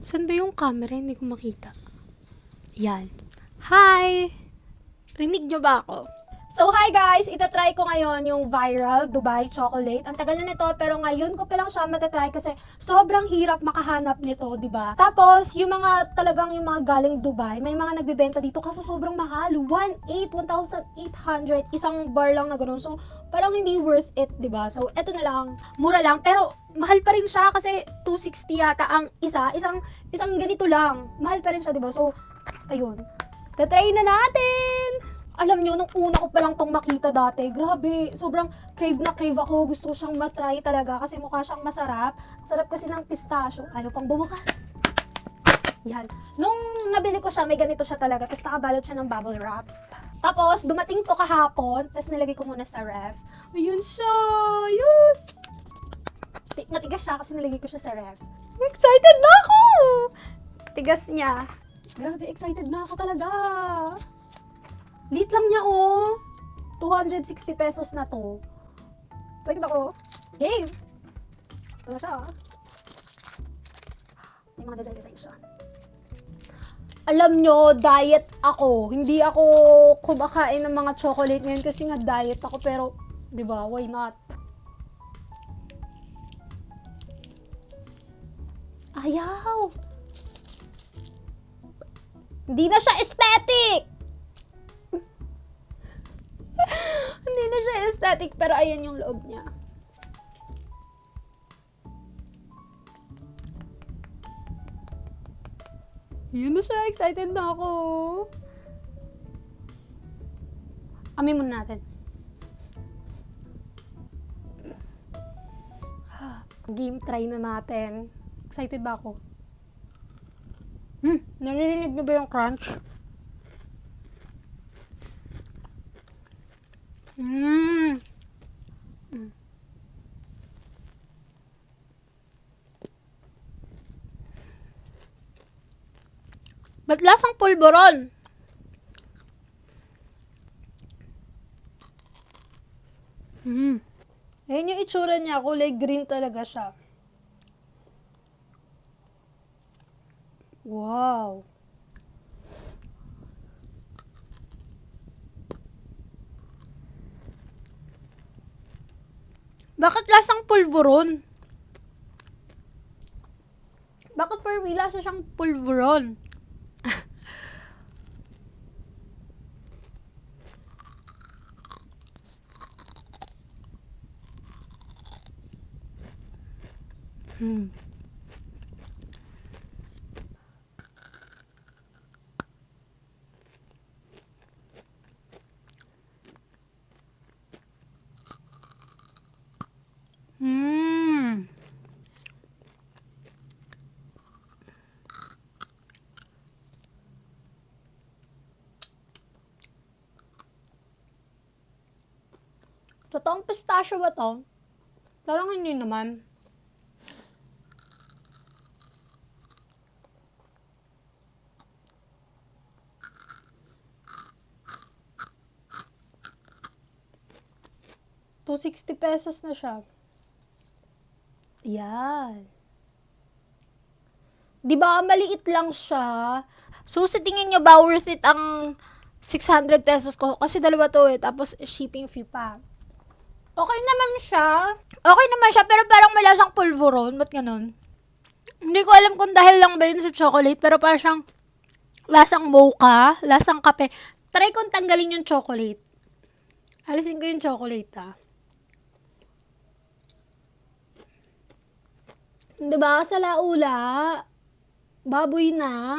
Saan ba yung camera? Hindi ko makita. Yan. Hi! Rinig nyo ba ako? So hi guys, itatry ko ngayon yung viral Dubai chocolate. Ang tagal na nito pero ngayon ko pa lang siya matatry kasi sobrang hirap makahanap nito, 'di ba? Tapos yung mga talagang yung mga galing Dubai, may mga nagbebenta dito kaso sobrang mahal. 1,800 isang bar lang na ganoon. So parang hindi worth it, 'di ba? So eto na lang, mura lang pero mahal pa rin siya kasi 260 yata ang isang ganito lang. Mahal pa rin siya, 'di ba? So ayun. Tatry na natin! Alam nyo, nung una ko pa lang tong makita dati, grabe, sobrang crave na crave ako. Gusto ko siyang matry talaga kasi mukha siyang masarap. Sarap kasi ng pistachio. Ayaw pang bumukas. Yan. Nung nabili ko siya, may ganito siya talaga. Tapos nakabalot siya ng bubble wrap. Tapos, dumating to kahapon. Tapos nilagay ko muna sa ref. Ayun siya. Ayun. Matigas siya kasi nilagay ko siya sa ref. Excited na ako! Tigas niya. Grabe, excited na ako talaga. Lit lang niya, oh. 260 pesos na to. Excited ako. Game! Ito na siya. May mga design siya. Alam nyo, diet ako. Hindi ako kumakain ng mga chocolate ngayon kasi nga diet ako. Pero, di ba, why not? Ayaw! Hindi na siya aesthetic! Hindi na siya aesthetic, pero ayan yung loob niya. Yun na siya, excited na ako. Amin muna natin. Game try na natin. Excited ba ako? Naririnig niyo ba yung crunch? Ba't lasang pulboron? Ayun yung itsura niya. Kulay green talaga siya. Wow. Bakit lasang pulveron? Bakit for me lasa siyang pulveron? Totoong pistachio ba to? Parang hindi naman. ₱260 na siya. Yan. Di ba maliit lang siya? So, sa tingin nyo ba worth it ang 600 pesos ko? Kasi dalawa to eh. Tapos, shipping fee pa. Okay naman siya. Okay naman siya, pero parang may lasang pulveron. Ba't ganun? Hindi ko alam kung dahil lang ba yun sa chocolate, pero parang siyang lasang mocha, lasang kape. Try kong tanggalin yung chocolate. Alisin ko yung chocolate, ah. Diba? Sa laula. Baboy na.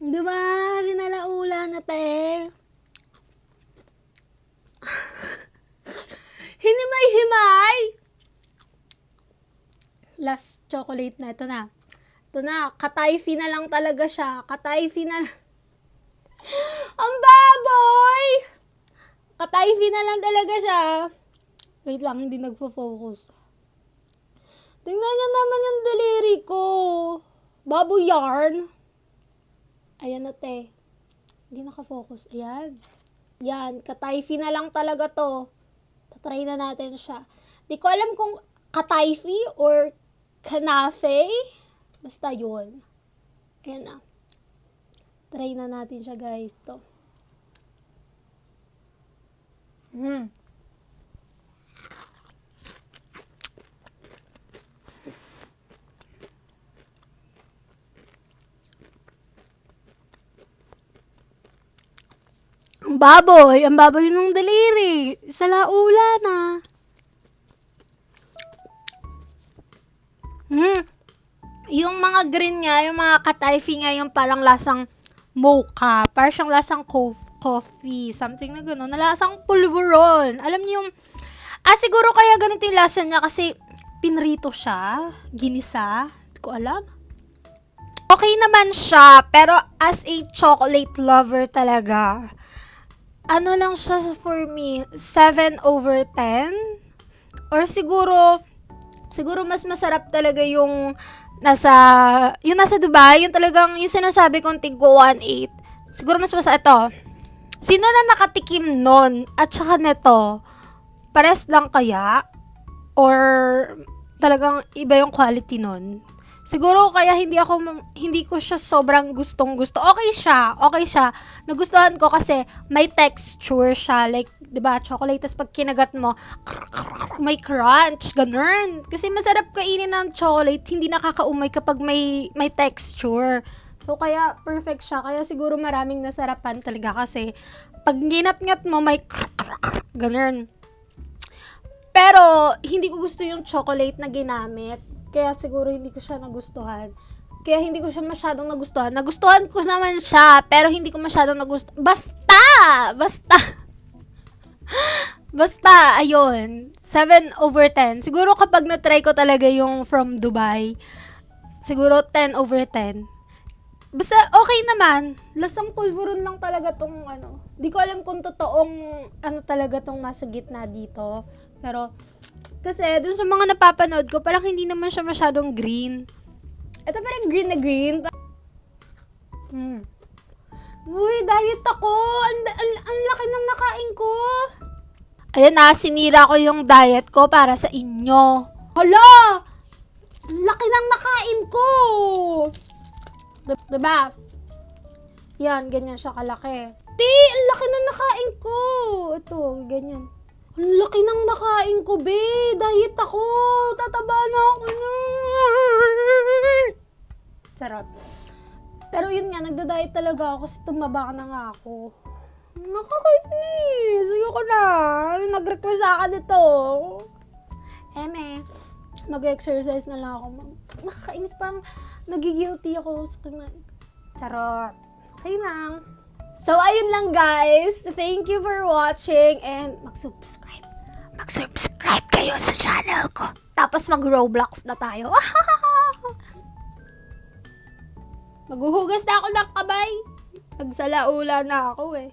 Diba? Kasi nalaula na, te. Hinimay-himay! Last chocolate na. Ito na. Ito na. Katayfi na lang talaga siya. Katayfi na lang. Ang baboy! Katayfi na lang talaga siya. Wait lang, hindi nagfo-focus. Tingnan niyo naman yung daliri ko. Baboy yarn. Ayan na, te. Hindi nakafocus. Ayan. Yan. Katayfi na lang talaga to. Tatry na natin siya. Di ko alam kung katayfi or kanafe. Basta yun. Ayan na. Try na natin siya, guys. To. Ang baboy ng daliri. Sa laula na. Yung mga green nga, yung mga katayfi nga, yung parang lasang mocha. Parang siyang lasang coffee. Something na gano'n. Na lasang pulveron. Alam niyo yung... siguro kaya ganito yung lasa niya kasi pinrito siya. Ginisa. Hindi ko alam. Okay naman siya, pero as a chocolate lover talaga, ano lang siya for me, 7/10? Or siguro mas masarap talaga yung nasa Dubai, yung talagang, yung sinasabi kong tigwa 1/8. Siguro mas masarap ito. Sino na nakatikim nun? At saka neto, pares lang kaya? Or talagang iba yung quality nun? Siguro kaya hindi ko siya sobrang gustong-gusto. Okay siya. Nagustuhan ko kasi may texture siya. Like, 'di ba, chocolate, tas pag kinagat mo, may crunch, ganun. Kasi masarap kainin ng chocolate, hindi nakakaumay kapag may texture. So, kaya perfect siya. Kaya siguro maraming nasarapan talaga kasi pag ginat-ngat mo, may ganun. Pero, hindi ko gusto yung chocolate na ginamit. Kaya siguro hindi ko siya nagustuhan. Kaya hindi ko siya masyadong nagustuhan. Nagustuhan ko naman siya, pero hindi ko masyadong nagustuhan. Basta, ayun. 7/10. Siguro kapag na-try ko talaga yung from Dubai, siguro 10/10. Basta, okay naman. Lasang pulveron lang talaga tong Di ko alam kung totoong talaga tong nasa gitna dito. Pero, kasi dun sa mga napapanood ko, parang hindi naman siya masyadong green. Ito parang green na green. Uy, diet ako. Ang laki ng nakain ko. Ayan na, sinira ko yung diet ko para sa inyo. Hala! Ang laki ng nakain ko. Diba? Yan, ganyan siya kalaki. Ang laki ng nakain ko. Ito, ganyan. Ang laki ng nakain ko, be. Diet ako. Tataba na ako. Sarap. Pero yun nga, nagda-diet talaga ako kasi tumaba na nga ako. Nakakainis. Ayoko na. Nag-request sa akin ito. Mag-exercise na lang ako. Nakakainis. Parang nagigilty ako sa kinain. Charot. Okay lang. So, ayun lang guys. Thank you for watching and mag-subscribe. Mag-subscribe kayo sa channel ko. Tapos mag-Roblox na tayo. Maghuhugas na ako ng kamay. Nagsalaula na ako eh.